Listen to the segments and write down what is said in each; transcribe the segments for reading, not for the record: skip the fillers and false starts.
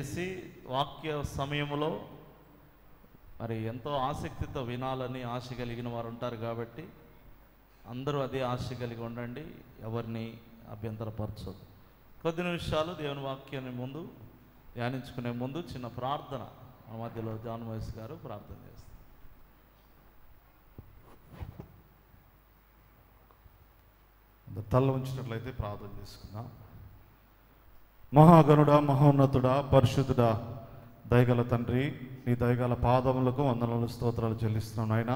దయచేసి వాక్య సమయంలో మరి ఎంతో ఆసక్తితో వినాలని ఆశ కలిగిన వారు ఉంటారు కాబట్టి అందరూ అదే ఆశ కలిగి ఉండండి, ఎవరిని అభ్యంతరపరచదు. కొద్ది నిమిషాలు దేవుని వాక్యాన్ని ముందు ధ్యానించుకునే ముందు చిన్న ప్రార్థన మా మధ్యలో జాన్ వైస్ గారు ప్రార్థన చేస్తారు. తల్ల ఉంచినట్లయితే ప్రార్థన చేసుకుందాం. మహాగణుడా, మహోన్నతుడా, పరిశుద్ధుడా, దయగల తండ్రి, నీ దయగల పాదములకు వందనాలు స్తోత్రాలు చెల్లిస్తున్నాను నాయన.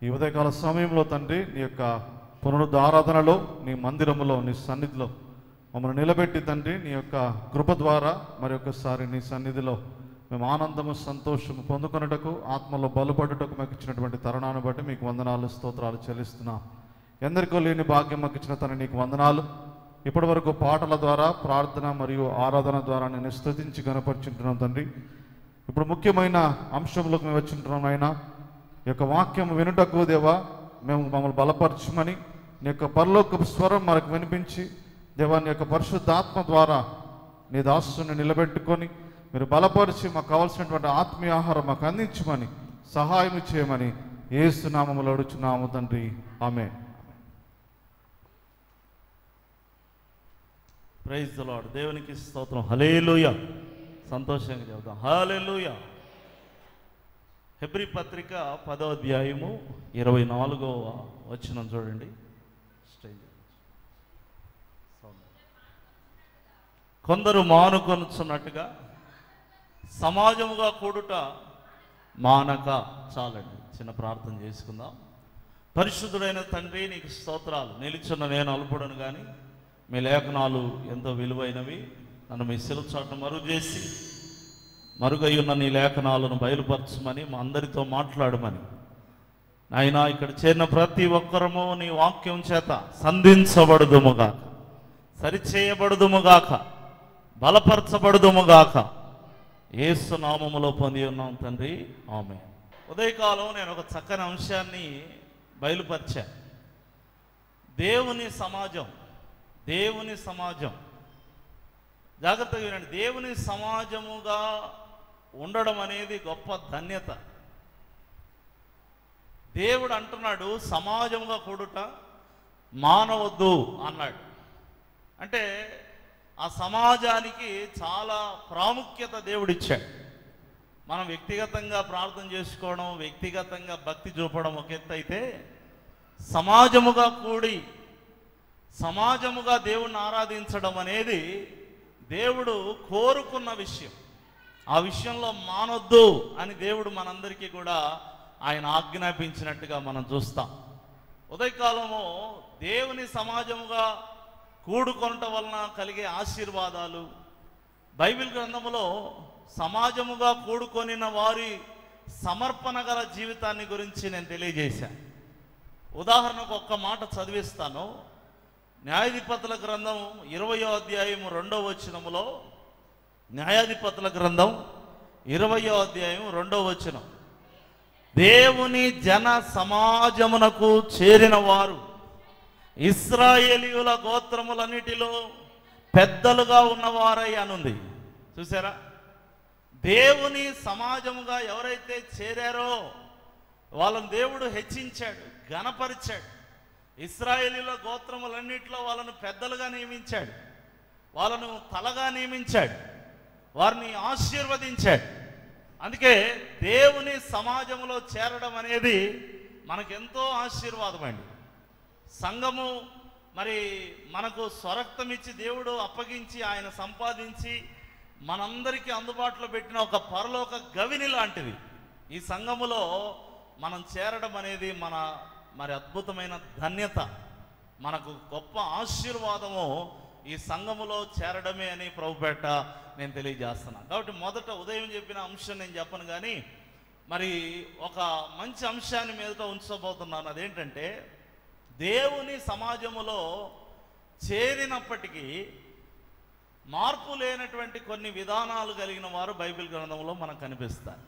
ఈ ఉదయకాల సమయంలో తండ్రి, నీ యొక్క పునరుద్ధారాధనలో, నీ మందిరములో, నీ సన్నిధిలో మమ్మల్ని నిలబెట్టి తండ్రి, నీ యొక్క కృప ద్వారా మరి ఒక్కసారి నీ సన్నిధిలో మేము ఆనందము సంతోషము పొందుకొనుటకు, ఆత్మలో బలపడుటకు మాకు ఇచ్చినటువంటి తరుణాన్ని బట్టి మీకు వందనాలు స్తోత్రాలు చెల్లిస్తున్నాం. ఎందరికో లేని భాగ్యం మాకు ఇచ్చిన తన నీకు వందనాలు. ఇప్పటి వరకు పాటల ద్వారా, ప్రార్థన మరియు ఆరాధన ద్వారా నేను స్తుతించి గణపరుచుంటున్నాం తండ్రి. ఇప్పుడు ముఖ్యమైన అంశంలోకి మేము వచ్చింటున్నాం ఆయన. ఈ యొక్క వాక్యం వినుటకు దేవా మేము మమ్మల్ని బలపరచమని, నీ యొక్క పరలోకపు స్వరం మనకు వినిపించి దేవా, నీ యొక్క పరిశుద్ధాత్మ ద్వారా నీ దాసుని నిలబెట్టుకొని మీరు బలపరిచి మాకు కావాల్సినటువంటి ఆత్మీయ ఆహారం మాకు అందించమని, సహాయం చేయమని యేసు నామములో అడుగుచున్నాము తండ్రి, ఆమేన్. Praise the lord. దేవునికి స్తోత్రం. హల్లెలూయా. సంతోషంగా చెబుతాం హల్లెలూయా. హెబ్రీ పత్రిక 10వ అధ్యాయము 24వ వచనం చూడండి. కొందరు మానుకొనుచున్నట్టుగా సమాజముగా కూడుట మానక. చాలండి, చిన్న ప్రార్థన చేసుకుందాం. పరిశుద్ధుడైన తండ్రి, నీకు స్తోత్రాలు. నిలుచున్న నేను అల్పుడను కానీ మీ లేఖనాలు ఎంతో విలువైనవి. నన్ను మీ శిలువ చాటును మరుగు చేసి మరుగై ఉన్న నీ లేఖనాలను బయలుపరచమని, మా అందరితో మాట్లాడమని నాయనా, ఇక్కడ చేరిన ప్రతి ఒక్కరము నీ వాక్యం చేత సంధించబడుదుముగాక, సరిచేయబడుదుముగాక, బలపరచబడుదుముగాక. యేసు నామములో పొంది ఉన్నాం తండ్రి, ఆమేన్. ఉదయకాలం నేను ఒక చక్కని అంశాన్ని బయలుపరిచా. దేవుని సమాజం. దేవుని సమాజం, జాగ్రత్తగా వినండి. దేవుని సమాజముగా ఉండడం అనేది గొప్ప ధన్యత. దేవుడు అంటున్నాడు సమాజముగా కూడుట మానవద్దు అన్నాడు. అంటే ఆ సమాజానికి చాలా ప్రాముఖ్యత దేవుడిచ్చాడు. మనం వ్యక్తిగతంగా ప్రార్థన చేసుకోవడం, వ్యక్తిగతంగా భక్తి చూపడం ఒక ఎత్తు అయితే, సమాజముగా కూడి సమాజముగా దేవుణ్ణి ఆరాధించడం అనేది దేవుడు కోరుకున్న విషయం. ఆ విషయంలో మానొద్దు అని దేవుడు మనందరికీ కూడా ఆయన ఆజ్ఞాపించినట్టుగా మనం చూస్తాం. ఉదయకాలము దేవుని సమాజముగా కూడుకొనటం వలన కలిగే ఆశీర్వాదాలు, బైబిల్ గ్రంథములో సమాజముగా కూడుకొనిన వారి సమర్పణ గల జీవితాన్ని గురించి నేను తెలియజేశాను. ఉదాహరణకు ఒక్క మాట చదివిస్తాను. న్యాయాధిపతుల గ్రంథం 20వ అధ్యాయము 2వ వచనములో, న్యాయాధిపతుల గ్రంథం 20వ అధ్యాయం 2వ వచనం, దేవుని జన సమాజమునకు చేరిన వారు ఇశ్రాయేలీయుల గోత్రములన్నిటిలో పెద్దలుగా ఉన్నవారై అనుంది. చూసారా? దేవుని సమాజముగా ఎవరైతే చేరారో వాళ్ళని దేవుడు హెచ్చించాడు, ఘనపరిచాడు. ఇశ్రాయేలీయుల గోత్రములన్నిటిలో వాళ్ళను పెద్దలుగా నియమించాడు, వాళ్ళను తలగా నియమించాడు, వారిని ఆశీర్వదించాడు. అందుకే దేవుని సమాజంలో చేరడం అనేది మనకెంతో ఆశీర్వాదమండి. సంఘము మరి మనకు స్వరక్తం ఇచ్చి దేవుడు అప్పగించి ఆయన సంపాదించి మనందరికీ అందుబాటులో పెట్టిన ఒక పరలోక గవిని లాంటిది. ఈ సంఘములో మనం చేరడం అనేది మరి అద్భుతమైన ధన్యత, మనకు గొప్ప ఆశీర్వాదము ఈ సంఘములో చేరడమే అని ప్రభుపేట నేను తెలియజేస్తున్నాను. కాబట్టి మొదట ఉదయం చెప్పిన అంశం నేను చెప్పను, కానీ మరి ఒక మంచి అంశాన్ని మీదట ఉంచబోతున్నాను. అదేంటంటే, దేవుని సమాజములో చేరినప్పటికీ మార్పు లేనటువంటి కొన్ని విధానాలు కలిగిన వారు బైబిల్ గ్రంథంలో మనకు కనిపిస్తారు.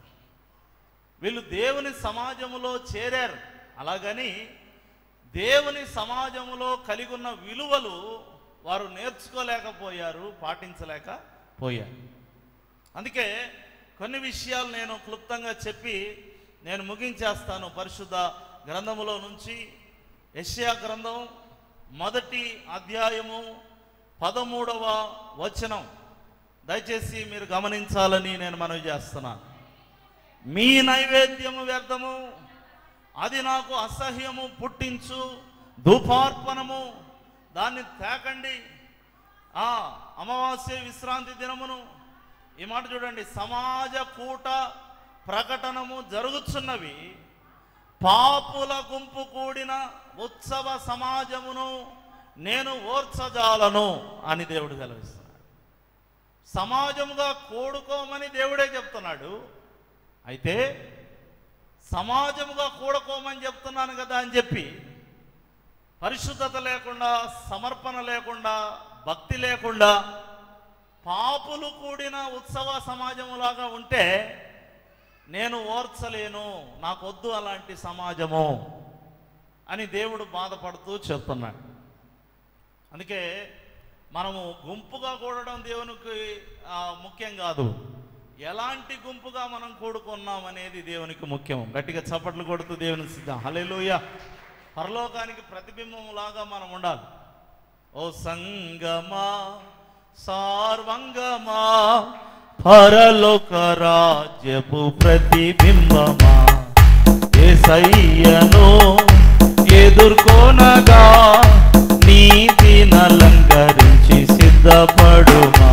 వీళ్ళు దేవుని సమాజములో చేరారు, అలాగని దేవుని సమాజములో కలిగి ఉన్న విలువలు వారు నేర్చుకోలేకపోయారు, పాటించలేకపోయారు. అందుకే కొన్ని విషయాలు నేను క్లుప్తంగా చెప్పి నేను ముగించేస్తాను. పరిశుద్ధ గ్రంథములో నుంచి యెషయా గ్రంథం 1వ అధ్యాయము 13వ వచనం దయచేసి మీరు గమనించాలని నేను మనవి చేస్తున్నాను. మీ నైవేద్యము వ్యర్థము, అది నాకు అసహ్యము పుట్టించు ధూపార్పణము, దాన్ని తేకండి. అమావాస్య విశ్రాంతి దినమును, ఈ మాట చూడండి, సమాజ కూట ప్రకటనము జరుగుతున్నవి, పాపుల గుంపు కూడిన ఉత్సవ సమాజమును నేను ఓర్చజాలను అని దేవుడు సెలవిస్తున్నాడు. సమాజముగా కూడుకోమని దేవుడే చెప్తున్నాడు. అయితే సమాజముగా కూడుకోమని చెప్తున్నాను కదా అని చెప్పి పరిశుద్ధత లేకుండా, సమర్పణ లేకుండా, భక్తి లేకుండా పాపులు కూడిన ఉత్సవ సమాజములాగా ఉంటే నేను ఓర్చలేను, నాకొద్దు అలాంటి సమాజము అని దేవుడు బాధపడుతూ చెప్తున్నాడు. అందుకే మనము గుంపుగా కూడడం దేవునికి ముఖ్యం కాదు, ఎలాంటి గుంపుగా మనం కూడుకున్నాం అనేది దేవునికి ముఖ్యం. గట్టిగా చప్పట్లు కొడుతూ దేవుని సిద్ధం. హల్లెలూయా. పరలోకానికి ప్రతిబింబం లాగా మనం ఉండాలి. ఓ సంగమా సార్వంగమా, పరలోక రాజ్యపు ప్రతిబింబమా, యేసయ్యను ఎదుర్కొనగా నీతినలంకరించి సిద్ధపడుమా.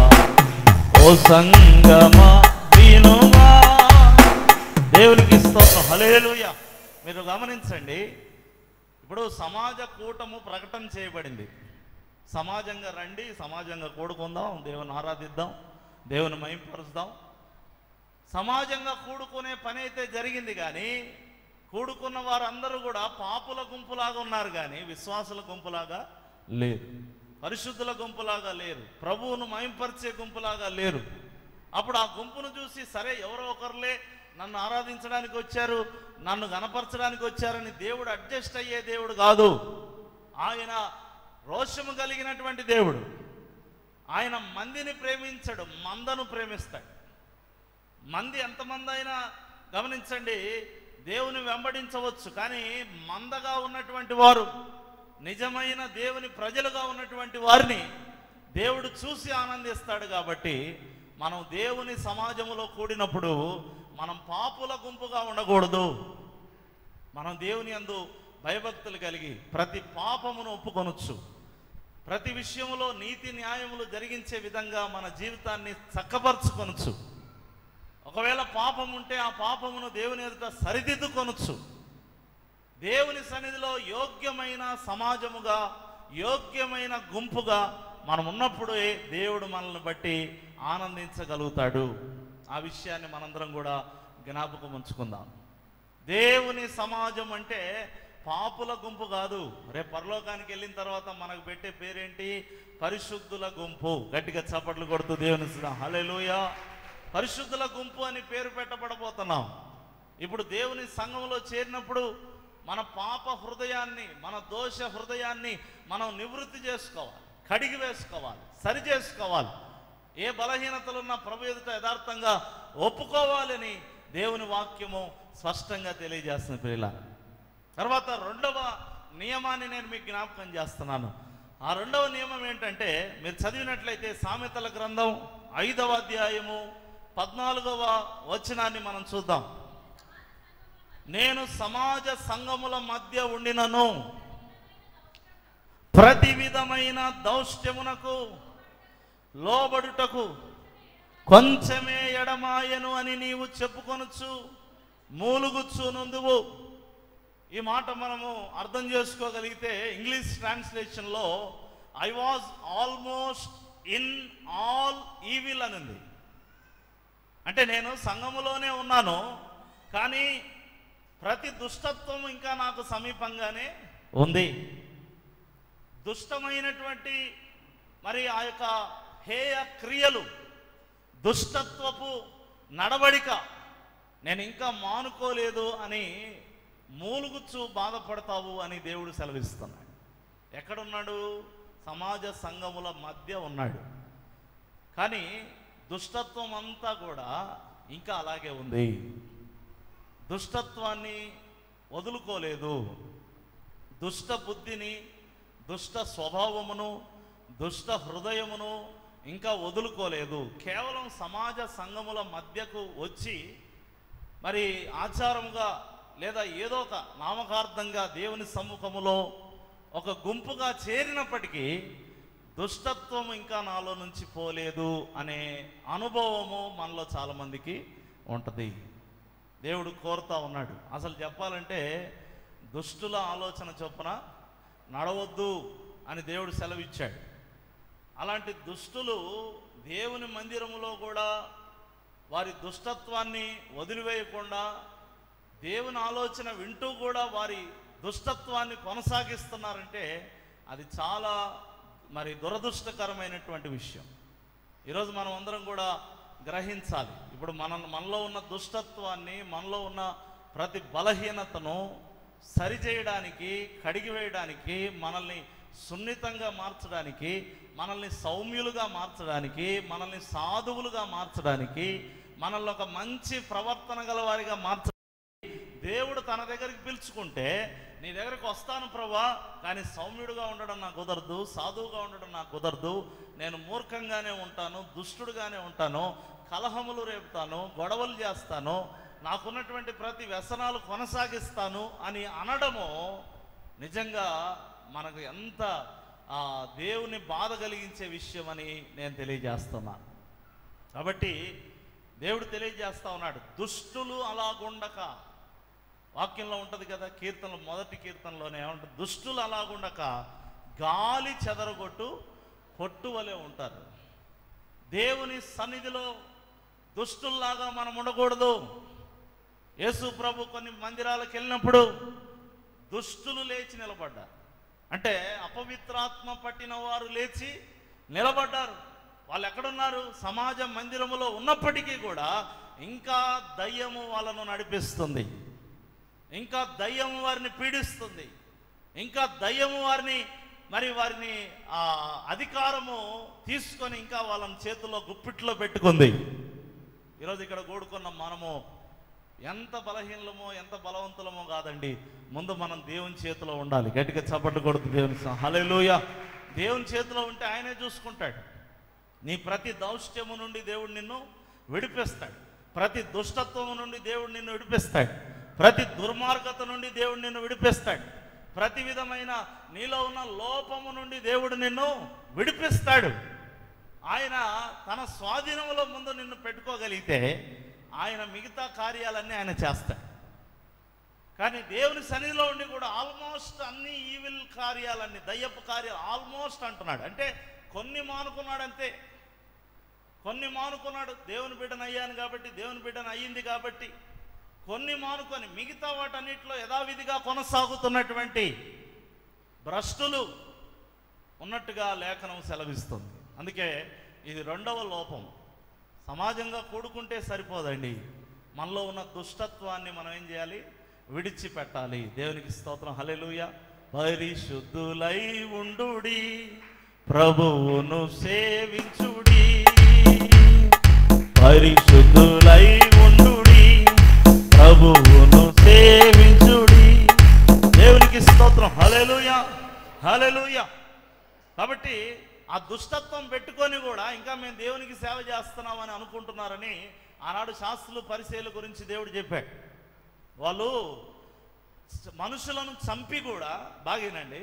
ఓ సంగమా వినుమా. దేవునికి స్తోత్రం. హల్లెలూయా. మీరు గమనించండి, ఇప్పుడు సమాజ కూటము ప్రకటన చేయబడింది. సమాజంగా రండి, సమాజంగా కూడుకుందాం, దేవుని ఆరాధిద్దాం, దేవుని మహిమపరుస్తాం. సమాజంగా కూడుకునే పని అయితే జరిగింది, కానీ కూడుకున్న వారందరూ కూడా పాపుల గుంపులాగా ఉన్నారు, కానీ విశ్వాసుల గుంపులాగా లేరు, పరిశుద్ధుల గుంపులాగా లేరు, ప్రభువును మహిమపరిచే గుంపులాగా లేరు. అప్పుడు ఆ గుంపును చూసి, సరే ఎవరో ఒకరులే నన్ను ఆరాధించడానికి వచ్చారు, నన్ను గణపరచడానికి వచ్చారని దేవుడు అడ్జస్ట్ అయ్యే దేవుడు కాదు. ఆయన రోషము కలిగినటువంటి దేవుడు. ఆయన మందిని ప్రేమించడు, మందను ప్రేమిస్తాడు. మంది ఎంతమంది అయినా గమనించండి, దేవుని వెంబడించవచ్చు, కానీ మందగా ఉన్నటువంటి వారు, నిజమైన దేవుని ప్రజలుగా ఉన్నటువంటి వారిని దేవుడు చూసి ఆనందిస్తాడు. కాబట్టి మనం దేవుని సమాజంలో కూడినప్పుడు మనం పాపుల గుంపుగా ఉండకూడదు. మనం దేవుని యందు భయభక్తులు కలిగి ప్రతి పాపమును ఒప్పుకొనొచ్చు, ప్రతి విషయంలో నీతి న్యాయములు జరిగించే విధంగా మన జీవితాన్ని చక్కపరచుకొనొచ్చు. ఒకవేళ పాపం ఉంటే ఆ పాపమును దేవుని ఎదుట సరిదిద్దుకొనొచ్చు. దేవుని సన్నిధిలో యోగ్యమైన సమాజముగా, యోగ్యమైన గుంపుగా మనం ఉన్నప్పుడే దేవుడు మనల్ని బట్టి ఆనందించగలుగుతాడు. ఆ విషయాన్ని మనందరం కూడా జ్ఞాపకం ఉంచుకుందాం. దేవుని సమాజం అంటే పాపుల గుంపు కాదు. రేపు పరలోకానికి వెళ్ళిన తర్వాత మనకు పెట్టే పేరేంటి? పరిశుద్ధుల గుంపు. గట్టిగా చప్పట్లు కొడుతూ దేవుని హల్లెలూయా. పరిశుద్ధుల గుంపు అని పేరు పెట్టబడబోతున్నాం. ఇప్పుడు దేవుని సంఘంలో చేరినప్పుడు మన పాప హృదయాన్ని, మన దోష హృదయాన్ని మనం నివృత్తి చేసుకోవాలి, కడిగి వేసుకోవాలి, సరి చేసుకోవాలి. ఏ బలహీనతలున్నా ప్రభు ఎదుట యథార్థంగా ఒప్పుకోవాలని దేవుని వాక్యము స్పష్టంగా తెలియజేస్తుంది ప్రియులారా. తర్వాత రెండవ నియమాన్ని నేను మీకు జ్ఞాపకం చేస్తున్నాను. ఆ రెండవ నియమం ఏంటంటే, మీరు చదివినట్లయితే సామెతల గ్రంథం 5వ అధ్యాయము 14వ వచనాన్ని మనం చూద్దాం. నేను సమాజ సంఘముల మధ్య ఉండినను ప్రతి విధమైన దౌష్ట్యమునకు లోబడుటకు కొంచెమే ఎడమాయను అని నీవు చెప్పుకొనొచ్చు మూలుగుచ్చు నందువు. ఈ మాట మనము అర్థం చేసుకోగలిగితే ఇంగ్లీష్ ట్రాన్స్లేషన్లో I was almost in all evil అని ఉంది. అంటే నేను సంఘములోనే ఉన్నాను, కానీ ప్రతి దుష్టత్వం ఇంకా నాకు సమీపంగానే ఉంది. దుష్టమైనటువంటి మరి ఆ యొక్క హేయ క్రియలు, దుష్టత్వపు నడవడిక నేను ఇంకా మానుకోలేదు అని మూలుగుచ్చు బాధపడతావు అని దేవుడు సెలవిస్తున్నాడు. ఎక్కడున్నాడు? సమాజ సంఘముల మధ్య ఉన్నాడు. కానీ దుష్టత్వం అంతా కూడా ఇంకా అలాగే ఉంది. దుష్టత్వాన్ని వదులుకోలేదు. దుష్ట బుద్ధిని, దుష్ట స్వభావమును, దుష్ట హృదయమును ఇంకా వదులుకోలేదు. కేవలం సమాజ సంఘముల మధ్యకు వచ్చి మరి ఆచారముగా లేదా ఏదో ఒక నామకార్థంగా దేవుని సమ్ముఖములో ఒక గుంపుగా చేరినప్పటికీ దుష్టత్వం ఇంకా నాలో నుంచి పోలేదు అనే అనుభవము మనలో చాలామందికి ఉంటుంది. దేవుడు కోరుతా ఉన్నాడు. అసలు చెప్పాలంటే దుష్టుల ఆలోచన చొప్పున నడవద్దు అని దేవుడు సెలవిచ్చాడు. అలాంటి దుష్టులు దేవుని మందిరములో కూడా వారి దుష్టత్వాన్ని వదిలివేయకుండా దేవుని ఆలోచన వింటూ కూడా వారి దుష్టత్వాన్ని కొనసాగిస్తున్నారంటే అది చాలా మరి దురదృష్టకరమైనటువంటి విషయం. ఈరోజు మనం అందరం కూడా గ్రహించాలి. ఇప్పుడు మనలో ఉన్న దుష్టత్వాన్ని, మనలో ఉన్న ప్రతి బలహీనతను సరిచేయడానికి, కడిగివేయడానికి, మనల్ని సున్నితంగా మార్చడానికి, మనల్ని సౌమ్యులుగా మార్చడానికి, మనల్ని సాధువులుగా మార్చడానికి, మనల్ని ఒక మంచి ప్రవర్తన గల వారిగా మార్చడానికి దేవుడు తన దగ్గరికి పిలుచుకుంటే, నీ దగ్గరికి వస్తాను ప్రభా, కానీ సౌమ్యుడుగా ఉండడం నాకు కుదరదు, సాధువుగా ఉండడం నాకు కుదరదు, నేను మూర్ఖంగానే ఉంటాను, దుష్టుడుగానే ఉంటాను, కలహములు రేపుతాను, గొడవలు చేస్తాను, నాకున్నటువంటి ప్రతి వ్యసనాలు కొనసాగిస్తాను అని అనడము నిజంగా మనకు ఎంత దేవుని బాధ కలిగించే విషయం అని నేను తెలియజేస్తున్నాను. కాబట్టి దేవుడు తెలియజేస్తా ఉన్నాడు, దుష్టులు అలాగుండక, వాక్యంలో ఉంటుంది కదా, కీర్తనలు మొదటి కీర్తనలోనే ఏమంటుంది, దుష్టులు అలాగుండక గాలి చెదరగొట్టు పొట్టు వలె ఉంటారు. దేవుని సన్నిధిలో దుష్టుల్లాగా మనం ఉండకూడదు. యేసు ప్రభు కొన్ని మందిరాలకు వెళ్ళినప్పుడు దుష్టులు లేచి నిలబడ్డారు. అంటే అపవిత్రాత్మ పట్టిన వారు లేచి నిలబడ్డారు. వాళ్ళు ఎక్కడున్నారు? సమాజ మందిరములో ఉన్నప్పటికీ కూడా ఇంకా దయ్యము వాళ్ళను నడిపిస్తుంది, ఇంకా దయ్యము వారిని పీడిస్తుంది, ఇంకా దయ్యము వారిని వారిని అధికారము తీసుకొని ఇంకా వాళ్ళని చేతుల్లో గుప్పిట్లో పెట్టుకుంది. ఈరోజు ఇక్కడ కూడుకున్న మనము ఎంత బలహీనమో ఎంత బలవంతులమో కాదండి, ముందు మనం దేవుని చేతిలో ఉండాలి. గట్టిగా చప్పట్లు కొడుతూ దేవుని హల్లెలూయా. దేవుని చేతిలో ఉంటే ఆయనే చూసుకుంటాడు. నీ ప్రతి దౌష్ట్యము నుండి దేవుడు నిన్ను విడిపిస్తాడు, ప్రతి దుష్టత్వము నుండి దేవుడు నిన్ను విడిపిస్తాడు, ప్రతి దుర్మార్గత నుండి దేవుడు నిన్ను విడిపిస్తాడు, ప్రతి విధమైన నీలో ఉన్న లోపము నుండి దేవుడు నిన్ను విడిపిస్తాడు. ఆయన తన స్వాధీనంలో ముందు నిన్ను పెట్టుకోగలిగితే ఆయన మిగతా కార్యాలన్నీ ఆయన చేస్తాడు. కానీ దేవుని సన్నిధిలో ఉండి కూడా ఆల్మోస్ట్ అన్ని ఈవిల్ కార్యాలన్నీ, దయ్యపు కార్యాలు ఆల్మోస్ట్ అంటున్నాడు. అంటే కొన్ని మానుకున్నాడు, అంతే, కొన్ని మానుకున్నాడు. దేవుని బిడ్డను అయ్యాను కాబట్టి, దేవుని బిడ్డను అయ్యింది కాబట్టి కొన్ని మానుకొని మిగతా వాటన్నిటిలో యథావిధిగా కొనసాగుతున్నటువంటి భ్రష్టులు ఉన్నట్టుగా లేఖనం సెలవిస్తుంది. అందుకే ఇది రెండవ లోపం. సమాజంగా కూడుకుంటే సరిపోదండి, మనలో ఉన్న దుష్టత్వాన్ని మనం ఏం చేయాలి? విడిచిపెట్టాలి. దేవునికి స్తోత్రం, హల్లెలూయా. పరిశుద్ధులై ఉండుడి, ప్రభువును సేవించుడి, పరిశుద్ధులై ఉండుడి, ప్రభువును సేవించుడి. దేవునికి స్తోత్రం, హల్లెలూయా, హల్లెలూయా. కాబట్టి ఆ దుష్టత్వం పెట్టుకొని కూడా ఇంకా మేము దేవునికి సేవ చేస్తున్నామని అనుకుంటున్నారని ఆనాడు శాస్త్రులు పరిసయ్యుల గురించి దేవుడు చెప్పాడు. వాళ్ళు మనుషులను చంపి కూడా, బాగేనండి,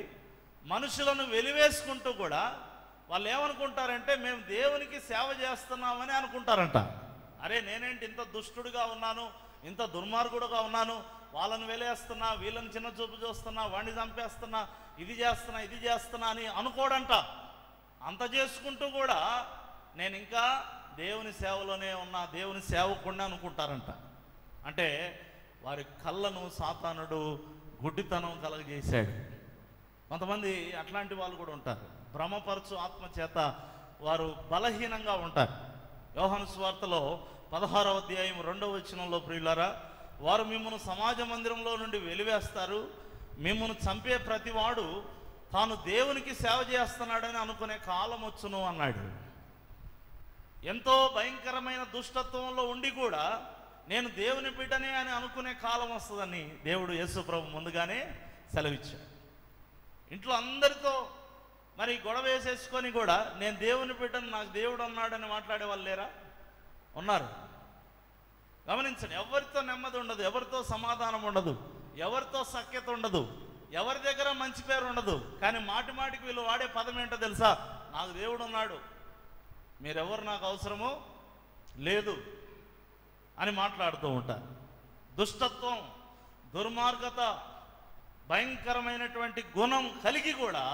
మనుషులను వెలివేసుకుంటూ కూడా వాళ్ళు ఏమనుకుంటారంటే మేము దేవునికి సేవ చేస్తున్నామని అనుకుంటారంట. అరే నేనేంటి ఇంత దుష్టుడుగా ఉన్నాను, ఇంత దుర్మార్గుడుగా ఉన్నాను, వాళ్ళని వెలేస్తున్నా, వీళ్ళని చిన్న చూపు చూస్తున్నా, వాడిని చంపేస్తున్నా, ఇది చేస్తున్నా అని అనుకోడంట. అంత చేసుకుంటూ కూడా నేను ఇంకా దేవుని సేవలోనే ఉన్నా, దేవుని సేవకుండా అనుకుంటారంట. అంటే వారి కళ్ళను సాతానుడు గుడ్డితనం కలగజేశాడు. కొంతమంది అట్లాంటి వాళ్ళు కూడా ఉంటారు, భ్రమపరచు ఆత్మ చేత వారు బలహీనంగా ఉంటారు. యోహాను సువార్తలో 16వ అధ్యాయం 2వ వచనంలో, ప్రియులారా, వారు మిమ్మల్ని సమాజ మందిరంలో నుండి వెలివేస్తారు, మిమ్మల్ని చంపే ప్రతివాడు తాను దేవునికి సేవ చేస్తున్నాడని అనుకునే కాలం వచ్చును అన్నాడు. ఎంతో భయంకరమైన దుష్టత్వంలో ఉండి కూడా నేను దేవుని బిడ్డనే అని అనుకునే కాలం వస్తుందని దేవుడు యేసు ప్రభు ముందుగానే సెలవిచ్చాడు. ఇంట్లో అందరితో మరి గొడవ వేసేసుకొని కూడా నేను దేవుని బిడ్డను, నాకు దేవుడు అన్నాడని మాట్లాడే వాళ్ళు లేరా? ఉన్నారు. గమనించండి, ఎవరితో నెమ్మది ఉండదు, ఎవరితో సమాధానం ఉండదు, ఎవరితో సఖ్యత ఉండదు, ఎవరి దగ్గర మంచి పేరు ఉండదు. కానీ మాటి మాటికి వీళ్ళు వాడే పదం ఏంటో తెలుసా? నాకు దేవుడు ఉన్నాడు, మీరెవరు నాకు అవసరమో లేదు అని మాట్లాడుతూ ఉంటారు. దుష్టత్వం, దుర్మార్గత, భయంకరమైనటువంటి గుణం కలిగి కూడా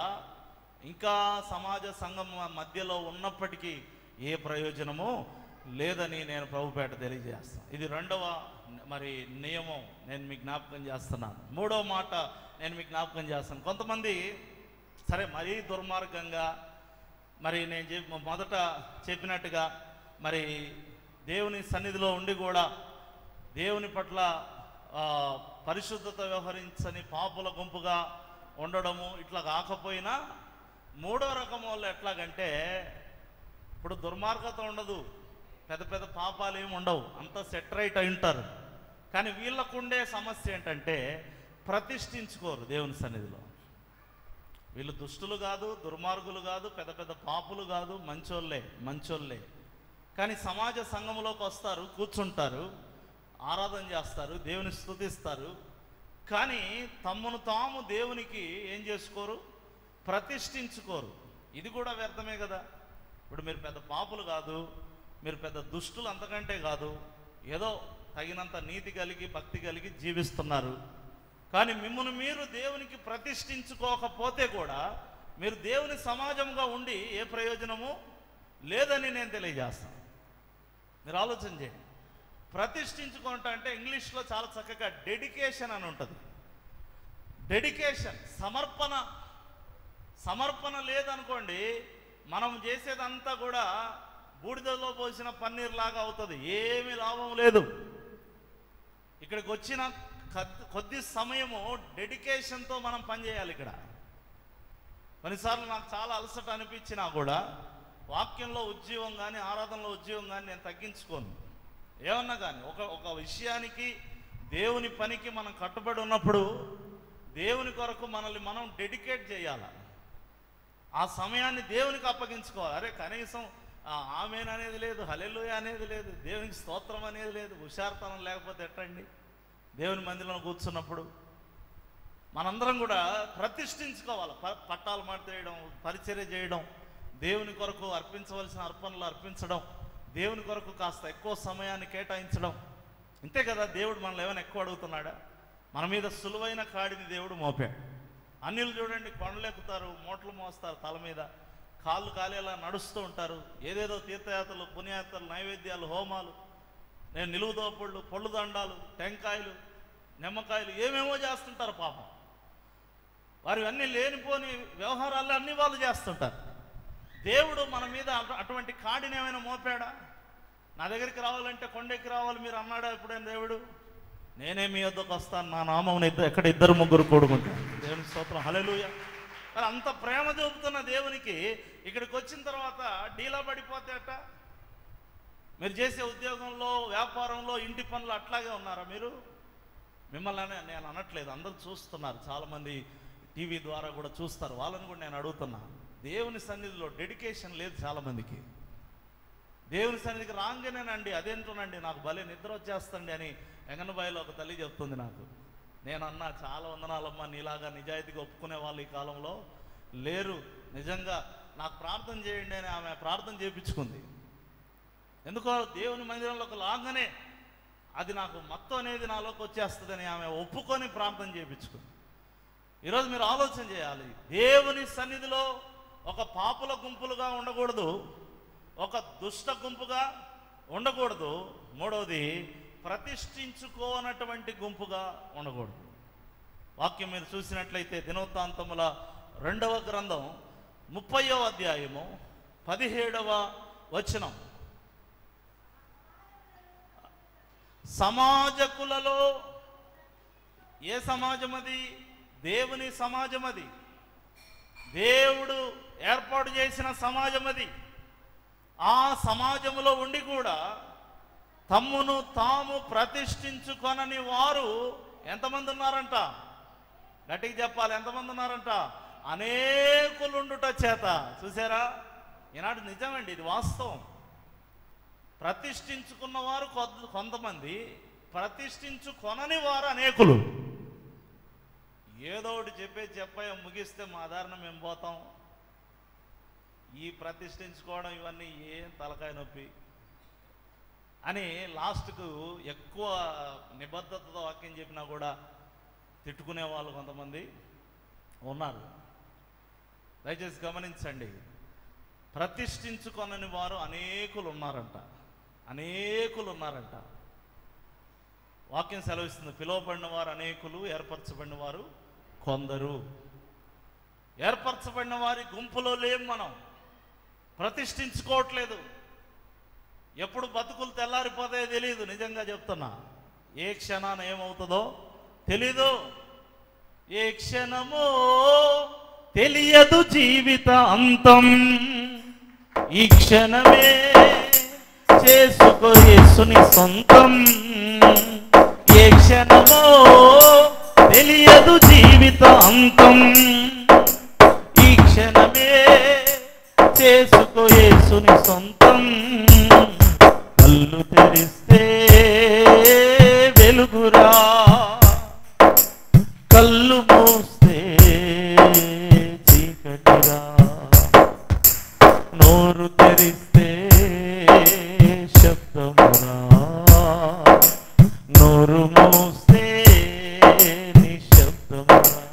ఇంకా సమాజ సంఘం మధ్యలో ఉన్నప్పటికీ ఏ ప్రయోజనమో లేదని నేను ప్రభుపేట తెలియజేస్తాను. ఇది రెండవ మరి నియమం నేను మీకు జ్ఞాపకం చేస్తున్నాను. మూడవ మాట నేను మీకు జ్ఞాపకం చేస్తాను. కొంతమంది సరే మరీ దుర్మార్గంగా మరి నేను మొదట చెప్పినట్టుగా మరి దేవుని సన్నిధిలో ఉండి కూడా దేవుని పట్ల పరిశుద్ధత వ్యవహరించని పాపుల గుంపుగా ఉండడము ఇట్లా కాకపోయినా మూడో రకం వాళ్ళు ఎట్లాగంటే, ఇప్పుడు దుర్మార్గత ఉండదు, పెద్ద పెద్ద పాపాలు ఏమి ఉండవు, అంతా సెట్ రైట్ అయి ఉంటారు. కానీ వీళ్ళకుండే సమస్య ఏంటంటే ప్రతిష్ఠించుకోరు దేవుని సన్నిధిలో. వీళ్ళు దుష్టులు కాదు, దుర్మార్గులు కాదు, పెద్ద పెద్ద పాపులు కాదు, మంచోళ్ళే. కానీ సమాజ సంఘంలోకి వస్తారు, కూర్చుంటారు, ఆరాధన చేస్తారు, దేవుని స్తుతిస్తారు. కానీ తమను తాము దేవునికి ఏం చేసుకోరు? ప్రతిష్ఠించుకోరు. ఇది కూడా వ్యర్థమే కదా. ఇప్పుడు మీరు పెద్ద పాపులు కాదు, మీరు పెద్ద దుష్టులు అంతకంటే కాదు, ఏదో తగినంత నీతి కలిగి భక్తి కలిగి జీవిస్తున్నారు. కానీ మిమ్మల్ని మీరు దేవునికి ప్రతిష్ఠించుకోకపోతే కూడా మీరు దేవుని సమాజంగా ఉండి ఏ ప్రయోజనము లేదని నేను తెలియజేస్తాను. మీరు ఆలోచన చేయండి. ప్రతిష్ఠించుకుంటా అంటే ఇంగ్లీష్లో చాలా చక్కగా డెడికేషన్ అని ఉంటుంది. డెడికేషన్, సమర్పణ లేదనుకోండి, మనం చేసేదంతా కూడా బూడిదలో పోసిన పన్నీర్ లాగా అవుతుంది, ఏమీ లాభం లేదు. ఇక్కడికి వచ్చిన కొద్ది సమయము డెడికేషన్తో మనం పనిచేయాలి. ఇక్కడ కొన్నిసార్లు నాకు చాలా అలసట అనిపించినా కూడా వాక్యంలో ఉద్యోగం కానీ ఆరాధనలో ఉద్యోగం కానీ నేను తగ్గించుకోను. ఏమన్నా కానీ ఒక విషయానికి దేవుని పనికి మనం కట్టుబడి ఉన్నప్పుడు దేవుని కొరకు మనల్ని మనం డెడికేట్ చేయాలి. ఆ సమయాన్ని దేవునికి అప్పగించుకోవాలి. అరే కనీసం ఆమేన్ అనేది లేదు, హల్లెలూయా అనేది లేదు, దేవునికి స్తోత్రం అనేది లేదు. హుషారుతనం లేకపోతే ఎట్టండి? దేవుని మందిరంలో కూర్చున్నప్పుడు మనందరం కూడా ప్రతిష్ఠించుకోవాలి. పట్టాలు మాట్లాడడం, పరిచర్య చేయడం, దేవుని కొరకు అర్పించవలసిన అర్పణలు అర్పించడం, దేవుని కొరకు కాస్త ఎక్కువ సమయాన్ని కేటాయించడం. ఇంతే కదా. దేవుడు మనల్ని ఏమైనా ఎక్కువ అడుగుతున్నాడా? మన మీద సులువైన కాడిని దేవుడు మోపాడు. అన్యులు చూడండి, కొండలెక్కుతారు, మూటలు మోస్తారు, తల మీద కాళ్ళు కాలేలా నడుస్తూ ఉంటారు. ఏదేదో తీర్థయాత్రలు, పుణ్యయాత్రలు, నైవేద్యాలు, హోమాలు, నేను నిలువుదోపుళ్ళు, పొళ్ళు దండాలు, టెంకాయలు, నిమ్మకాయలు ఏమేమో చేస్తుంటారు. పాపం వారు అన్నీ లేనిపోని వ్యవహారాలు అన్నీ వాళ్ళు చేస్తుంటారు. దేవుడు మన మీద అటువంటి కాడిని ఏమైనా మోపాడా? నా దగ్గరికి రావాలంటే కొండెక్కి రావాలి మీరు అన్నాడా ఎప్పుడైనా దేవుడు? నేనే మీ వద్దకు వస్తాను, నా నామం ఎక్కడ ఇద్దరు ముగ్గురు కూడుకుంటాను. దేవుని స్తోత్రం, హల్లెలూయా. మరి అంత ప్రేమ చూపుతున్న దేవునికి ఇక్కడికి వచ్చిన తర్వాత డీలా పడిపోతే అట్ట? మీరు చేసే ఉద్యోగంలో, వ్యాపారంలో, ఇంటి పనులు అట్లాగే ఉన్నారా మీరు? మిమ్మల్ని నేను అనట్లేదు, అందరూ చూస్తున్నారు, చాలామంది టీవీ ద్వారా కూడా చూస్తారు, వాళ్ళని కూడా నేను అడుగుతున్నా. దేవుని సన్నిధిలో డెడికేషన్ లేదు చాలామందికి. దేవుని సన్నిధికి రాగానేనండి అదేంటోనండి నాకు భలే నిద్ర వచ్చేస్తండి అని ఎంగనబాయిలో ఒక తల్లి చెప్తుంది నాకు. నేనన్నా చాలా వందనాలమ్మా, నీలాగా నిజాయితీగా ఒప్పుకునే వాళ్ళు ఈ కాలంలో లేరు, నిజంగా నాకు ప్రార్థన చేయండి అని ఆమె ప్రార్థన చేయించుకుంది. ఎందుకో దేవుని మందిరంలోకి లాగానే అది నాకు మత్తు అనేది నాలోకి వచ్చేస్తుందని ఆమె ఒప్పుకొని ప్రార్థన చేయించుకుంది. ఈరోజు మీరు ఆలోచన చేయాలి. దేవుని సన్నిధిలో ఒక పాపుల గుంపులుగా ఉండకూడదు, ఒక దుష్ట గుంపుగా ఉండకూడదు. మూడవది, ప్రతిష్ఠించుకోనటువంటి గుంపుగా ఉండకూడదు. వాక్యం మీరు చూసినట్లయితే దినవృత్తాంతముల 2వ గ్రంథం 30వ అధ్యాయము 17వ వచనం. సమాజకులలో ఏ సమాజం అది? దేవుని సమాజం అది. దేవుడు ఏర్పాటు చేసిన సమాజం అది. ఆ సమాజంలో ఉండి కూడా తమ్మును తాము ప్రతిష్ఠించుకొనని వారు ఎంతమంది ఉన్నారంట? గట్టిగా చెప్పాలి, ఎంతమంది ఉన్నారంట? అనేకులుండుట చేత. చూసారా, ఈనాడు నిజమండి, ఇది వాస్తవం. ప్రతిష్ఠించుకున్నవారు కొంతమంది, ప్రతిష్ఠించుకొనని వారు అనేకులు. ఏదో ఒకటి చెప్పాయో ముగిస్తే మా దారిన మేము పోతాం. ఈ ప్రతిష్ఠించుకోవడం ఇవన్నీ ఏం తలకాయ నొప్పి అని లాస్ట్కు ఎక్కువ నిబద్ధతతో వాక్యం చెప్పినా కూడా తిట్టుకునే వాళ్ళు కొంతమంది ఉన్నారు. దయచేసి గమనించండి, ప్రతిష్ఠించుకొనని వారు అనేకులు ఉన్నారంట, అనేకులు ఉన్నారంట. వాక్యం సెలవిస్తుంది, పిలువబడిన వారు అనేకులు, ఏర్పరచబడిన వారు కొందరు. ఏర్పరచబడిన వారి గుంపులో లేం మనం, ప్రతిష్ఠించుకోవట్లేదు. ఎప్పుడు బతుకులు తెల్లారిపోతాయో తెలియదు. నిజంగా చెప్తున్నా, ఏ క్షణాన ఏమవుతుందో తెలీదు. ఏ క్షణమో తెలియదు జీవిత అంతం. ఈ క్షణమే చేసుకో యేసుని సొంతం. ఏ క్షణమో తెలియదు జీవిత అంతం. ఈ క్షణమే చేసుకో యేసుని సొంతం. కళ్ళు తెరిస్తే వెలుగురా, కళ్ళు మూస్తే చీకటిరా. నోరు తెరిస్తే శబ్దమురా, నోరు మూస్తే నిశ్శబ్దమురా.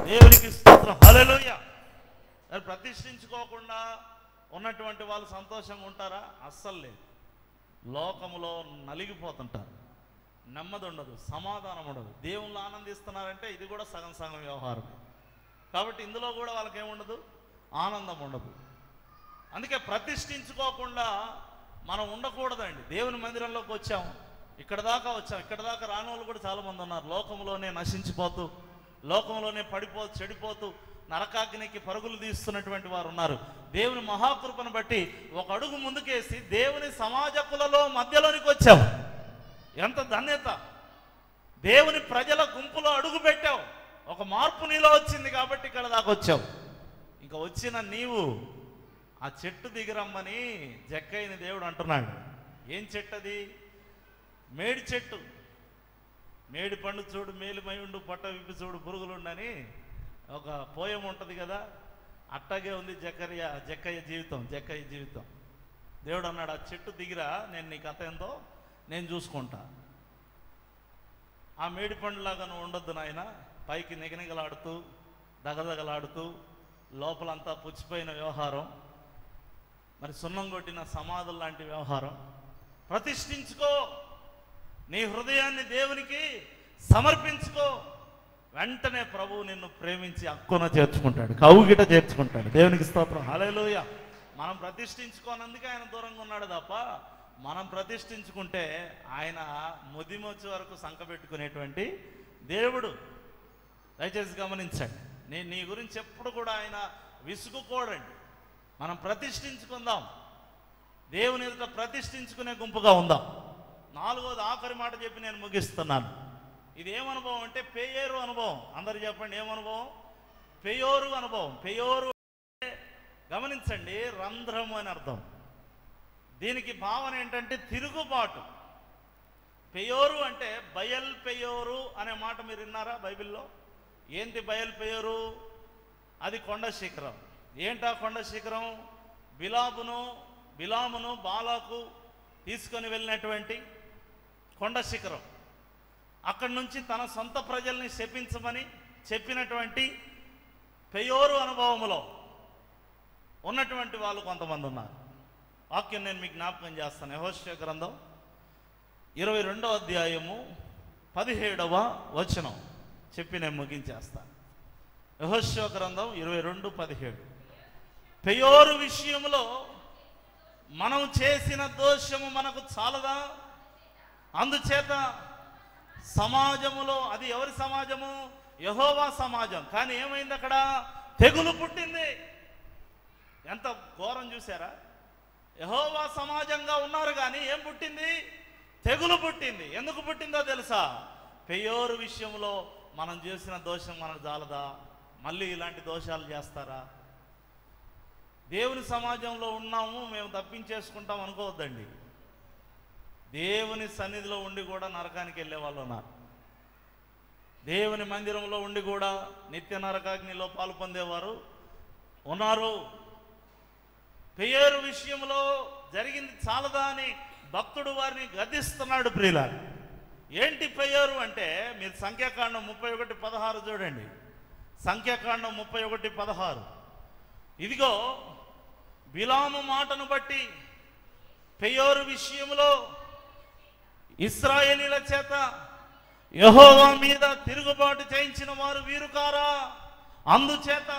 దేవునికి స్తోత్రం, హల్లెలూయా. ప్రతిష్ఠించుకోకుండా ఉన్నటువంటి వాళ్ళు సంతోషంగా ఉంటారా? అస్సలు లేదు. లోకములో నలిగిపోతుంటారు, నెమ్మది ఉండదు, సమాధానం ఉండదు. దేవుళ్ళు ఆనందిస్తున్నారంటే ఇది కూడా సగం సగం వ్యవహారం. కాబట్టి ఇందులో కూడా వాళ్ళకి ఏముండదు, ఆనందం ఉండదు. అందుకే ప్రతిష్ఠించుకోకుండా మనం ఉండకూడదండి. దేవుని మందిరంలోకి వచ్చాము, ఇక్కడ దాకా వచ్చాం. ఇక్కడ దాకా రాని వాళ్ళు కూడా చాలామంది ఉన్నారు. లోకంలోనే నశించిపోతూ, లోకంలోనే చెడిపోతూ నరకాగ్నికి పరుగులు తీస్తున్నటువంటి వారు ఉన్నారు. దేవుని మహాకృపను బట్టి ఒక అడుగు ముందుకేసి దేవుని సమాజకులలో మధ్యలోనికి వచ్చావు. ఎంత ధన్యత! దేవుని ప్రజల గుంపులో అడుగు పెట్టావు. ఒక మార్పు నీలో వచ్చింది కాబట్టి ఇక్కడ దాకా వచ్చావు. ఇంకా వచ్చిన నీవు ఆ చెట్టు దిగిరమ్మని జక్కయ్యని దేవుడు అంటున్నాడు. ఏం చెట్టు అది? మేడి చెట్టు. మేడి పండు చూడు మేలుమై ఉండు, పొట్ట విప్పి చూడు పురుగులుండని ఒక పోయం ఉంటుంది కదా, అట్టాగే ఉంది జక్కయ్య జీవితం. దేవుడు అన్నాడు, ఆ చెట్టు దిగిరా, నేను నీ కథ ఏందో నేను చూసుకుంటా. ఆ మేడి పండులాగా నువ్వు ఉండొద్దు నాయన. పైకి నిగనిగలాడుతూ దగదగలాడుతూ లోపలంతా పుచ్చిపోయిన వ్యవహారం, మరి సున్నం కొట్టిన సమాధులు లాంటి వ్యవహారం. ప్రతిష్ఠించుకో, నీ హృదయాన్ని దేవునికి సమర్పించుకో. వెంటనే ప్రభువు నిన్ను ప్రేమించి అక్కున చేర్చుకుంటాడు, కౌగిట చేర్చుకుంటాడు. దేవునికి స్తోత్రం, హల్లెలూయా. మనం ప్రతిష్ఠించుకోనందుకే ఆయన దూరంగా ఉన్నాడు తప్ప, మనం ప్రతిష్ఠించుకుంటే ఆయన ముదిమొచ్చి వరకు సంకబెట్టుకునేటువంటి దేవుడు. దయచేసి గమనించండి, నేను నీ గురించి ఎప్పుడు కూడా ఆయన విసుగుకోడండి. మనం ప్రతిష్ఠించుకుందాం, దేవుని ఎదుట ప్రతిష్ఠించుకునే గుంపుగా ఉందాం. నాలుగోది ఆఖరి మాట చెప్పి నేను ముగిస్తున్నాను. ఇది ఏమనుభవం అంటే పేయోరు అనుభవం. అందరు చెప్పండి, ఏమనుభవం? పేయోరు అనుభవం. పేయోరు అంటే గమనించండి, రంధ్రము అని అర్థం. దీనికి భావన ఏంటంటే తిరుగుబాటు. పెయోరు అంటే బయల్ పెయోరు అనే మాట మీరు విన్నారా బైబిల్లో? ఏంటి బయల్ పెయోరు? అది కొండ శిఖరం. ఏంటా కొండ శిఖరం? బిలామును బాలాకు తీసుకొని వెళ్ళినటువంటి కొండ శిఖరం. అక్కడి నుంచి తన సొంత ప్రజల్ని శపించమని చెప్పినటువంటి పెయోరు అనుభవములో ఉన్నటువంటి వాళ్ళు కొంతమంది ఉన్నారు. వాక్యం నేను మీకు జ్ఞాపకం చేస్తాను. యెహోషువ గ్రంథం 22వ అధ్యాయము 17వ వచనం చెప్పి నేను ముగించేస్తాను. యెహోషువ గ్రంథం 22:17. పెయోరు విషయంలో మనం చేసిన దోషము మనకు చాలదా? అందుచేత సమాజములో, అది ఎవరి సమాజము? యెహోవా సమాజం. కానీ ఏమైంది అక్కడ? తెగులు పుట్టింది. ఎంత ఘోరం చూసారా? యెహోవా సమాజంగా ఉన్నారు కానీ ఏం పుట్టింది? తెగులు పుట్టింది. ఎందుకు పుట్టిందో తెలుసా? పెయోరు విషయంలో మనం చేసిన దోషం మనకు జాలదా? మళ్ళీ ఇలాంటి దోషాలు చేస్తారా? దేవుని సమాజంలో ఉన్నాము మేము తప్పించేసుకుంటాం అనుకోవద్దండి. దేవుని సన్నిధిలో ఉండి కూడా నరకానికి వెళ్ళే వాళ్ళు ఉన్నారు. దేవుని మందిరంలో ఉండి కూడా నిత్య నరకాగ్నిలో పాలు పొందేవారు ఉన్నారు. పెయోరు విషయంలో జరిగింది చాలదా అని భక్తుడు వారిని గద్దిస్తున్నాడు. ప్రియులారా, ఏంటి పెయోరు అంటే మీరు సంఖ్యాకాండం 31:16 చూడండి. సంఖ్యాకాండం 31:16. ఇదిగో బిలాము మాటను బట్టి పెయోరు విషయంలో ఇశ్రాయేలీల చేత యెహోవా మీద తిరుగుబాటు చేయించిన వారు వీరు కారా? అందుచేత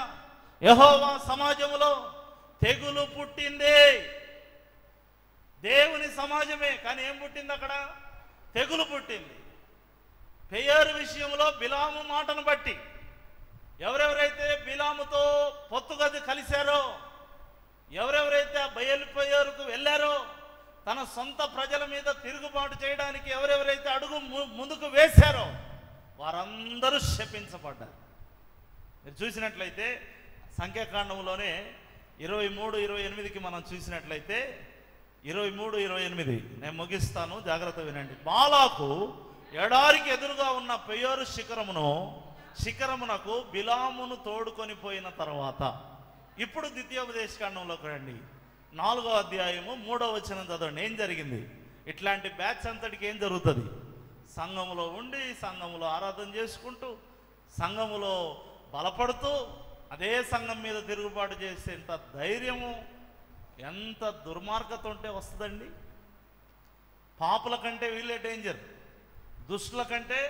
యెహోవా సమాజంలో తెగులు పుట్టిందే. దేవుని సమాజమే కానీ ఏం పుట్టింది? అక్కడ తెగులు పుట్టింది. పెయోరు విషయంలో బిలాము మాటను బట్టి ఎవరెవరైతే బిలాముతో పొత్తుగది కలిశారో, ఎవరెవరైతే ఆ బయలు పెయోరుకు వెళ్ళారో, తన సొంత ప్రజల మీద తిరుగుబాటు చేయడానికి ఎవరెవరైతే అడుగు ముందుకు వేశారో వారందరూ శపించబడ్డారు. మీరు చూసినట్లయితే సంఖ్యాకాండంలోనే 23:28కి మనం చూసినట్లయితే 23:28 నేను ముగిస్తాను, జాగ్రత్త వినండి. బాలాకు ఎడారికి ఎదురుగా ఉన్న పెయోరు శిఖరమునకు బిలామును తోడుకొని పోయిన తర్వాత, ఇప్పుడు ద్వితీయోపదేశకాండంలోకి రండి, 4వ అధ్యాయము 3వ వచనం చదవండి. ఏం జరిగింది? ఇట్లాంటి బ్యాచ్ అంతటికి ఏం జరుగుతుంది? సంఘములో ఉండి సంఘములో ఆరాధన చేసుకుంటూ సంఘములో బలపడుతూ అదే సంఘం మీద తిరుగుబాటు చేసేంత ధైర్యము, ఎంత దుర్మార్గత ఉంటే వస్తుందండి? పాపుల కంటే వీళ్ళే డేంజర్, దుష్టుల కంటే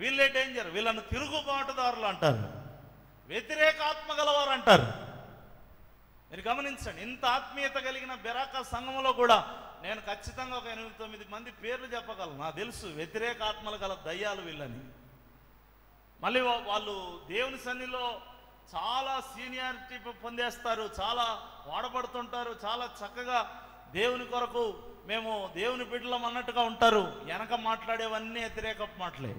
వీళ్ళే డేంజర్. వీళ్ళను తిరుగుబాటుదారులు అంటారు, వ్యతిరేక ఆత్మ గలవారు అంటారు. మీరు గమనించండి, ఇంత ఆత్మీయత కలిగిన బెరాకా సంఘంలో కూడా నేను ఖచ్చితంగా ఒక 8-9 మంది పేర్లు చెప్పగలను. నాకు తెలుసు వ్యతిరేక ఆత్మలు గల దయ్యాలు వీళ్ళని. మళ్ళీ వాళ్ళు దేవుని సన్నిధిలో చాలా సీనియారిటీ పొందేస్తారు, చాలా వాడబడుతుంటారు, చాలా చక్కగా దేవుని కొరకు మేము దేవుని బిడ్డలం అన్నట్టుగా ఉంటారు. వెనక మాట్లాడేవన్నీ వ్యతిరేక మాటలే.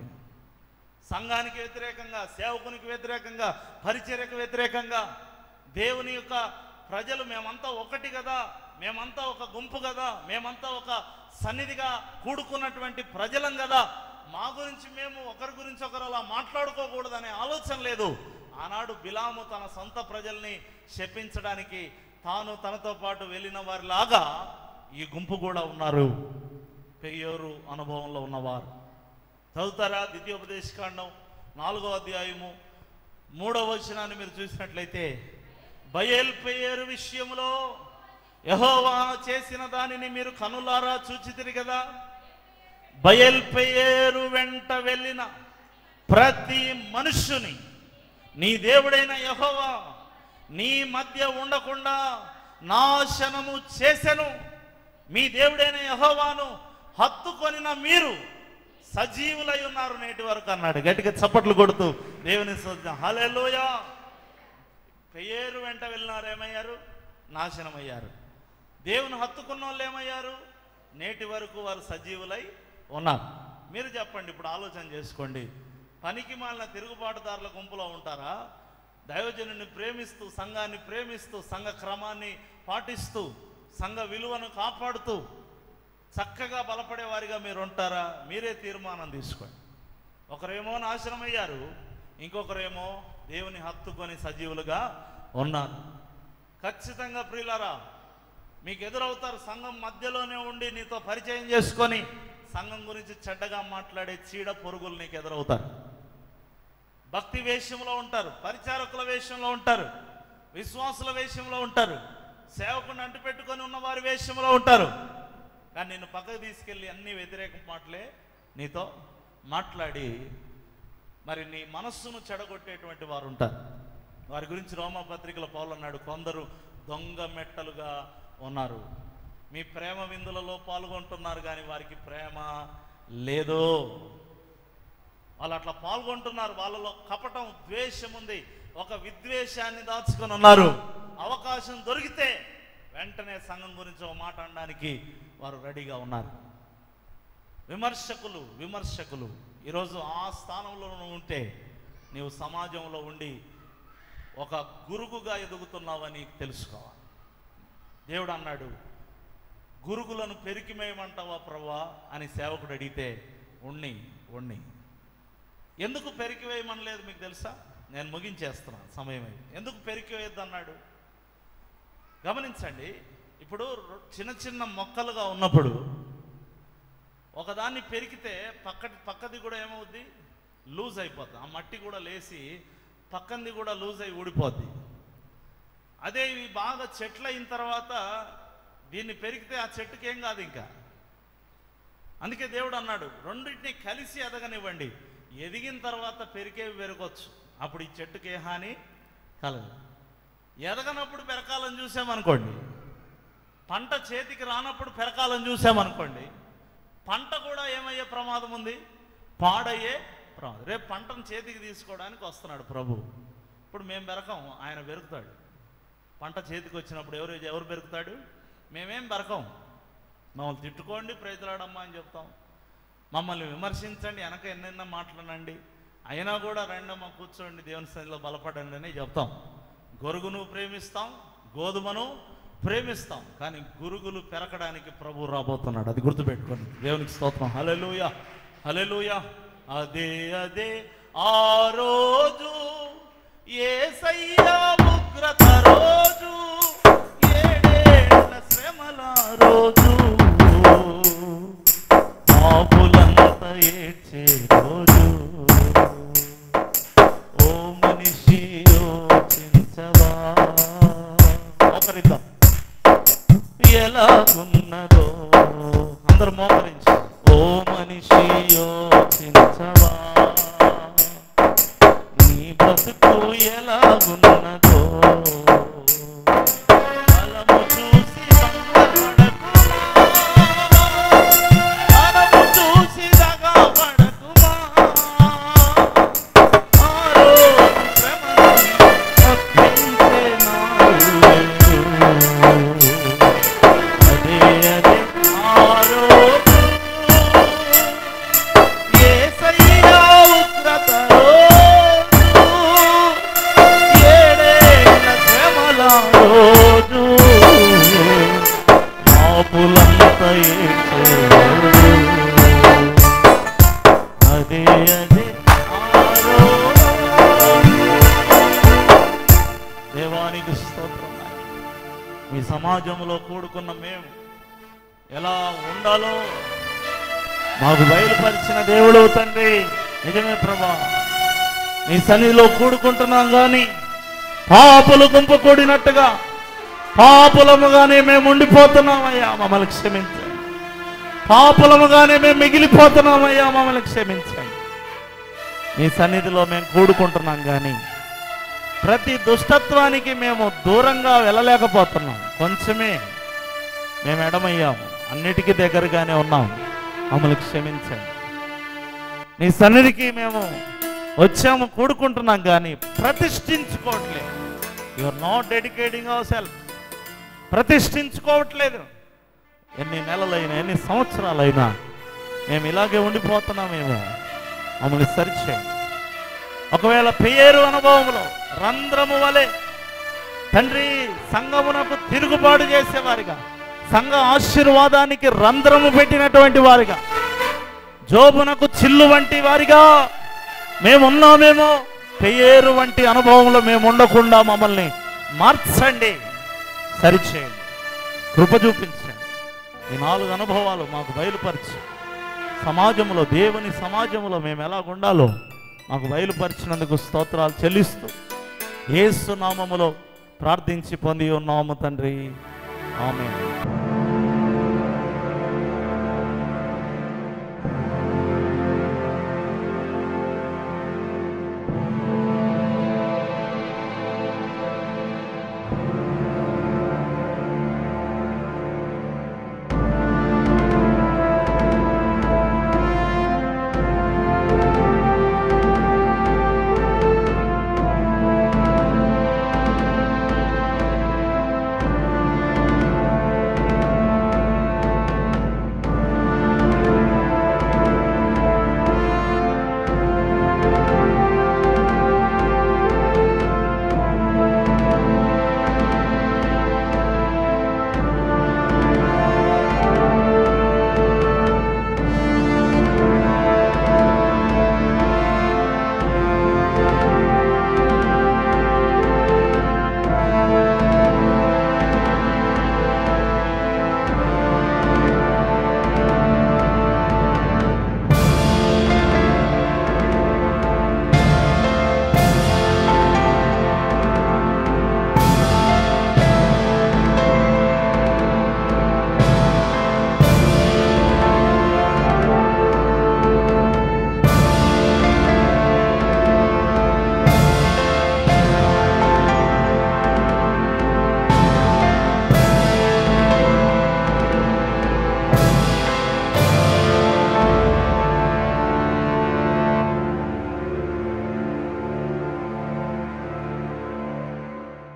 సంఘానికి వ్యతిరేకంగా, సేవకునికి వ్యతిరేకంగా, పరిచర్యకు వ్యతిరేకంగా, దేవుని యొక్క ప్రజలు మేమంతా ఒకటి కదా, మేమంతా ఒక గుంపు కదా, మేమంతా ఒక సన్నిధిగా కూడుకున్నటువంటి ప్రజలం కదా, మా గురించి మేము ఒకరి గురించి ఒకరు అలా మాట్లాడుకోకూడదనే ఆలోచన లేదు. ఆనాడు బిలాము తన సొంత ప్రజల్ని శపించడానికి తాను తనతో పాటు వెళ్ళిన వారిలాగా ఈ గుంపు కూడా ఉన్నారు, పెయోరు అనుభవంలో ఉన్నవారు. చదువుతారా? ద్వితీయోపదేశకాండం 4వ అధ్యాయము 3వ వచనాన్ని మీరు చూసినట్లయితే, బయల్ పెయోరు విషయంలో యెహోవా చేసిన దానిని మీరు కనులారా చూచితిరి కదా. బయల్ పెయోరు వెంట వెళ్ళిన ప్రతి మనుష్యుని నీ దేవుడైన యెహోవా నీ మధ్య ఉండకుండా నాశనము చేసెను. మీ దేవుడైన యెహోవాను హత్తుకొనిన మీరు సజీవులై ఉన్నారు నేటి వరకు అన్నాడు. గట్టిగా చప్పట్లు కొడుతూ దేవుని స్తుతిద్దాం. హల్లెలూయా. పెయోరు వెంట వెళ్ళినారు, ఏమయ్యారు? నాశనమయ్యారు. దేవుని హత్తుకున్న వాళ్ళు ఏమయ్యారు? నేటి వరకు వారు సజీవులై ఉన్నారు. మీరు చెప్పండి, ఇప్పుడు ఆలోచన చేసుకోండి. పనికి మాలిన తిరుగుబాటుదారుల గుంపులో ఉంటారా? దైవజనుని ప్రేమిస్తూ, సంఘాన్ని ప్రేమిస్తూ, సంఘ క్రమాన్ని పాటిస్తూ, సంఘ విలువను కాపాడుతూ చక్కగా బలపడే వారిగా మీరు ఉంటారా? మీరే తీర్మానం తీసుకోండి. ఒకరేమో నాశనం అయ్యారు, ఇంకొకరేమో దేవుని హత్తుకొని సజీవులుగా ఉన్నారు. ఖచ్చితంగా ప్రియులారా, మీకు ఎదురవుతారు. సంఘం మధ్యలోనే ఉండి నీతో పరిచయం చేసుకొని సంఘం గురించి చెడ్డగా మాట్లాడే చీడ పొరుగులు నీకు ఎదురవుతారు. భక్తి వేషంలో ఉంటారు, పరిచారకుల వేషంలో ఉంటారు, విశ్వాసుల వేషంలో ఉంటారు, సేవకుని అంటు పెట్టుకొని ఉన్న వారి వేషంలో ఉంటారు. కానీ నిన్ను పక్కకు తీసుకెళ్ళి అన్ని వ్యతిరేక మాటలే నీతో మాట్లాడి మరి నీ మనస్సును చెడగొట్టేటువంటి వారు ఉంటారు. వారి గురించి రోమాపత్రికలో పౌలు అన్నాడు, కొందరు దొంగ మెట్టలుగా ఉన్నారు. మీ ప్రేమ విందులలో పాల్గొంటున్నారు కానీ వారికి ప్రేమ లేదు. వాళ్ళు అట్లా పాల్గొంటున్నారు, వాళ్ళలో కపటం, ద్వేషం ఉంది, ఒక విద్వేషాన్ని దాచుకొని ఉన్నారు. అవకాశం దొరికితే వెంటనే సంఘం గురించి ఒక మాట అనడానికి వారు రెడీగా ఉన్నారు. విమర్శకులు ఈరోజు ఆ స్థానంలో ఉంటే నీవు సమాజంలో ఉండి ఒక గురుగుగా ఎదుగుతున్నావని తెలుసుకోవాలి. దేవుడు అన్నాడు, గురుగులను పెరికిమేయమంటావా ప్రభువా అని సేవకుడు అడిగితే ఉన్ని ఎందుకు పెరికివేయమనలేదు మీకు తెలుసా? నేను ముగించేస్తున్నాను, సమయం అయింది. ఎందుకు పెరికివేయద్దు అన్నాడు? గమనించండి, ఇప్పుడు చిన్న మొక్కలుగా ఉన్నప్పుడు ఒకదాన్ని పెరికితే పక్కది కూడా ఏమవుద్ది? లూజ్ అయిపోద్ది. ఆ మట్టి కూడా లేచి పక్కంది కూడా లూజ్ అయి ఊడిపోద్ది. అదే ఇవి బాగా చెట్లు అయిన తర్వాత దీన్ని పెరిగితే ఆ చెట్టుకి ఏం కాదు ఇంకా. అందుకే దేవుడు అన్నాడు, రెండింటిని కలిసి ఎదగనివ్వండి, ఎదిగిన తర్వాత పెరికేవి పెరగవచ్చు, అప్పుడు ఈ చెట్టుకి ఏ హాని కలదు. ఎదగనప్పుడు పెరకాలని చూసామనుకోండి, పంట చేతికి రానప్పుడు పెరకాలని చూసామనుకోండి, పంట కూడా ఏమయ్యే ప్రమాదం ఉంది? పాడయ్యే ప్రమాదం. రేపు పంటను చేతికి తీసుకోవడానికి వస్తున్నాడు ప్రభు. ఇప్పుడు మేము బెరకం, ఆయన బెరుకుతాడు. పంట చేతికి వచ్చినప్పుడు ఎవరు బెరుకుతాడు? మేమేం బెరకం. మమ్మల్ని తిట్టుకోండి, ప్రైజ్లాడమ్మా అని చెప్తాం, మమ్మల్ని విమర్శించండి, వెనక ఎన్నెన్నో మాట్లాడండి, అయినా కూడా రెండమ్మ కూర్చోండి, దేవుని సన్నిధిలో బలపడండి అని చెప్తాం. గొరుగును ప్రేమిస్తాం, గోధుమను ప్రేమిస్తాం, కానీ గురుగులు పెరగడానికి ప్రభు రాబోతున్నాడు. అది గుర్తుపెట్టుకోండి. దేవునికి స్తోత్రం. హల్లెలూయా, హల్లెలూయా. అదే ఆ రోజు యేసయ్య ఉగ్రత రోజు, ఏడేళ్ల శ్రమల రోజు, పాపులంతా ఏడ్చే రోజు. ఓ మనిషి యోచించవా, ఒకరిద్దాం, ఎలాగున్నదో అందరు మోకరించి. ఓ మనిషి యోచించవా, నీ బ్రతుకు ఎలాగున్నదో, బలము చూసి బలము చూసి దగాపడకుమా, ఆ రోజు శ్రమను తప్పించే నాడు. అదే ఆ రోజు యేసయ్య ఉగ్రత రోజు, ఏడేళ్ల శ్రమల రోజు, పాపులంతా ఏడ్చే రోజు. అదే ఆ రోజు. దేవానికి స్తోత్రం. మీ సమాజంలో కూడుకున్న మేము ఎలా ఉండాలో మాకు బయలుపరిచిన దేవుడు తండ్రి. నిజమే ప్రభా, నీ సన్నిధిలో కూడుకుంటున్నాం కానీ పాపులు గుంపు కూడినట్టుగా పాపులముగానే మేము ఉండిపోతున్నామయ్యా, మమ్మల్ని క్షమించండి. పాపులముగానే మేము మిగిలిపోతున్నామయ్యా, మమ్మల్ని క్షమించండి. నీ సన్నిధిలో మేము కూడుకుంటున్నాం కానీ ప్రతి దుష్టత్వానికి మేము దూరంగా వెళ్ళలేకపోతున్నాం. కొంచెమే మేము ఎడమయ్యాము, అన్నిటికీ దగ్గరగానే ఉన్నాం, మమ్మల్ని క్షమించండి. నీ సన్నిధికి మేము వచ్చాము, కూడుకుంటున్నాం కానీ ప్రతిష్ఠించుకోవట్లేదు. You are not dedicating our self. ప్రతిష్ఠించుకోవట్లేదు. ఎన్ని నెలలైనా ఎన్ని సంవత్సరాలైనా మేము ఇలాగే ఉండిపోతున్నామేమో, మమ్మల్ని సరిచేయండి. ఒకవేళ పేరు అనుభవంలో రంధ్రము వలె తండ్రి సంఘమునకు తిరుగుబాటు చేసేవారిగా, సంఘ ఆశీర్వాదానికి రంధ్రము పెట్టినటువంటి వారిగా, జోబునకు చిల్లు వంటి వారిగా మేమున్నామేమో, పేరు వంటి అనుభవంలో మేము ఉండకుండా మమ్మల్ని మార్చండి, సరిచేయండి, కృప చూపించండి. ఈ 4 అనుభవాలు మాకు బయలుపరిచి సమాజంలో, దేవుని సమాజంలో మేము ఎలా ఉండాలో మాకు బయలుపరిచినందుకు స్తోత్రాలు చెల్లిస్తూ యేసు నామములో ప్రార్థించి పొంది ఉన్నాము తండ్రి. ఆమేన్.